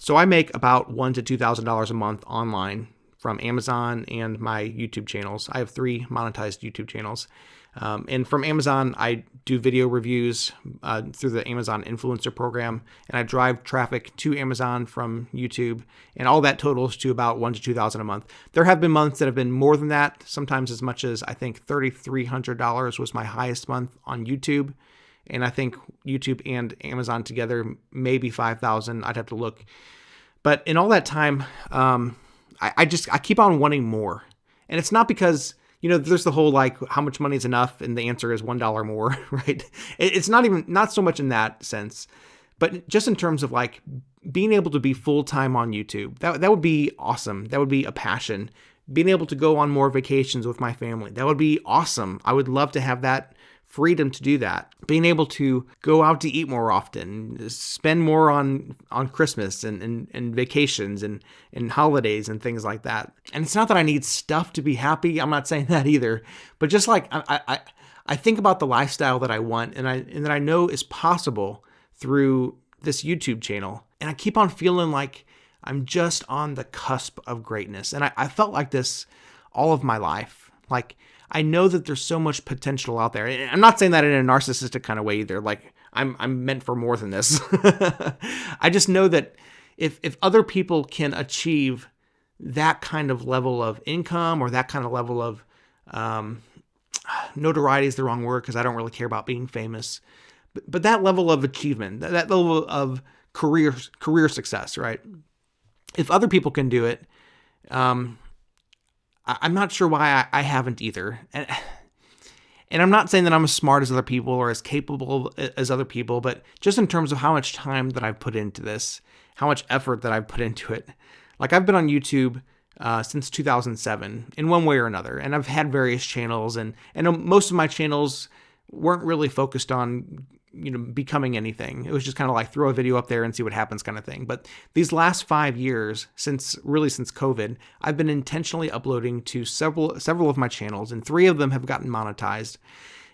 So I make about $1,000 to $2,000 a month online from Amazon and my YouTube channels. I have 3 monetized YouTube channels. And from Amazon, I do video reviews through the Amazon Influencer Program, and I drive traffic to Amazon from YouTube, and all that totals to about $1,000 to $2,000 a month. There have been months that have been more than that, sometimes as much as I think $3,300 was my highest month on YouTube, and I think YouTube and Amazon together maybe $5,000. I'd have to look, but in all that time, I keep on wanting more, and it's not because, there's the whole like how much money is enough, and the answer is $1 more, right? It's not so much in that sense, but just in terms of like being able to be full time on YouTube. That would be awesome. That would be a passion. Being able to go on more vacations with my family, that would be awesome. I would love to have that freedom to do that. Being able to go out to eat more often, spend more on Christmas and vacations and holidays and things like that. And it's not that I need stuff to be happy. I'm not saying that either. But just like I think about the lifestyle that I want and that I know is possible through this YouTube channel. And I keep on feeling like I'm just on the cusp of greatness. And I felt like this all of my life. Like, I know that there's so much potential out there. And I'm not saying that in a narcissistic kind of way either. Like, I'm meant for more than this. I just know that if other people can achieve that kind of level of income or that kind of level of notoriety is the wrong word because I don't really care about being famous. But that level of achievement, that level of career success, right? If other people can do it, I'm not sure why I haven't either. And I'm not saying that I'm as smart as other people or as capable as other people, but just in terms of how much time that I've put into this, how much effort that I've put into it. Like, I've been on YouTube since 2007 in one way or another, and I've had various channels, and most of my channels weren't really focused on becoming anything. It was just kind of like throw a video up there and see what happens kind of thing. But these last 5 years, since COVID, I've been intentionally uploading to several of my channels, and 3 of them have gotten monetized.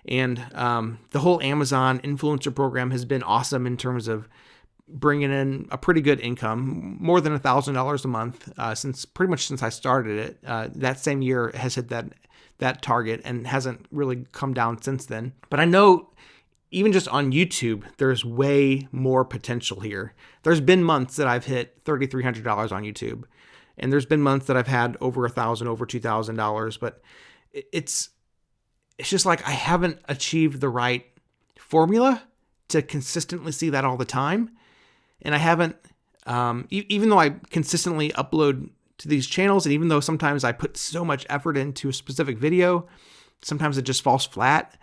And the whole Amazon influencer program has been awesome in terms of bringing in a pretty good income, more than $1,000 a month since I started it. That same year has hit that target and hasn't really come down since then. But I know, even just on YouTube, there's way more potential here. There's been months that I've hit $3,300 on YouTube, and there's been months that I've had over $1,000, over $2,000. But it's just like I haven't achieved the right formula to consistently see that all the time, and I haven't. Even though I consistently upload to these channels, and even though sometimes I put so much effort into a specific video, sometimes it just falls flat,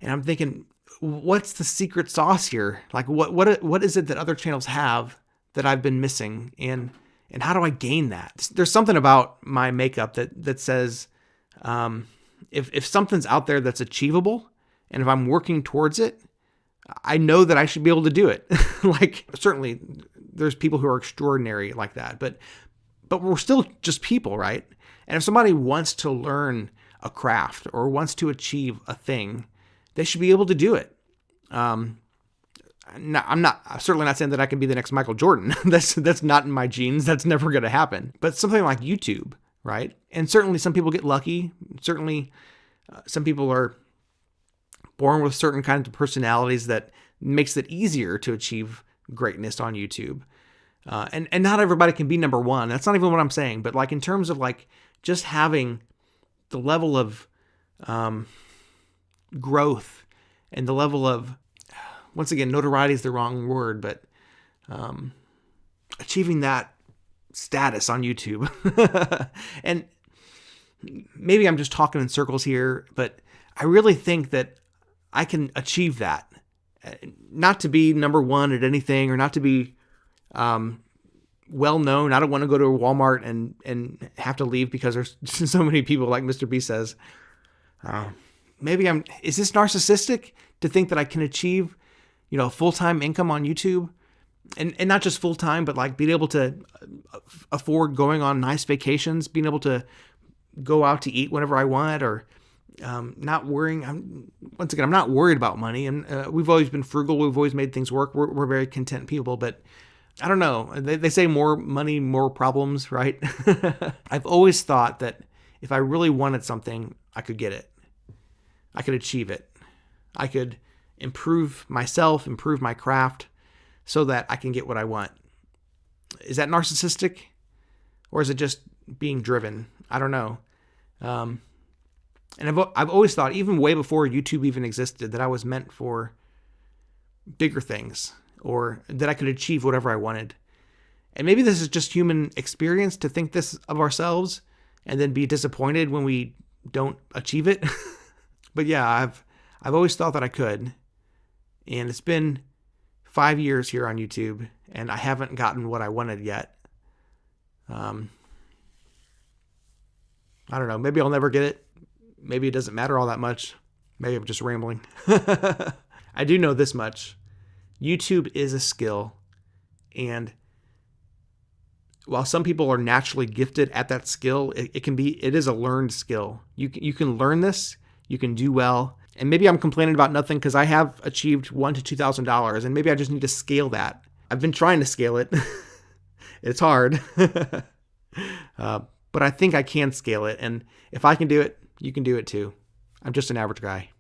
and I'm thinking, what's the secret sauce here? Like, what is it that other channels have that I've been missing, and how do I gain that? There's something about my makeup that says, if something's out there that's achievable, and if I'm working towards it, I know that I should be able to do it. Like, certainly there's people who are extraordinary like that, but we're still just people, right? And if somebody wants to learn a craft or wants to achieve a thing, they should be able to do it. I'm certainly not saying that I can be the next Michael Jordan. That's not in my genes. That's never going to happen. But something like YouTube, right? And certainly some people get lucky. Certainly some people are born with certain kinds of personalities that makes it easier to achieve greatness on YouTube. And not everybody can be number one. That's not even what I'm saying. But like, in terms of like just having the level of growth and the level of, once again, notoriety is the wrong word, but achieving that status on YouTube. And maybe I'm just talking in circles here, but I really think that I can achieve that. Not to be number one at anything, or not to be well known. I don't want to go to a Walmart and have to leave because there's so many people, like Mr. B says. Is this narcissistic to think that I can achieve, a full-time income on YouTube, and not just full-time, but like being able to afford going on nice vacations, being able to go out to eat whenever I want, or not worrying. I'm not worried about money, and we've always been frugal. We've always made things work. We're very content people, but I don't know. They say more money, more problems, right? I've always thought that if I really wanted something, I could get it. I could achieve it. I could improve myself, improve my craft so that I can get what I want. Is that narcissistic? Or is it just being driven? I don't know. And I've always thought, even way before YouTube even existed, that I was meant for bigger things, or that I could achieve whatever I wanted. And maybe this is just human experience to think this of ourselves and then be disappointed when we don't achieve it. But yeah, I've always thought that I could. And it's been 5 years here on YouTube, and I haven't gotten what I wanted yet. I don't know. Maybe I'll never get it. Maybe it doesn't matter all that much. Maybe I'm just rambling. I do know this much. YouTube is a skill. And while some people are naturally gifted at that skill, it is a learned skill. You can learn this. You can do well. And maybe I'm complaining about nothing because I have achieved $1,000 to $2,000, and maybe I just need to scale that. I've been trying to scale it. It's hard. But I think I can scale it. And if I can do it, you can do it too. I'm just an average guy.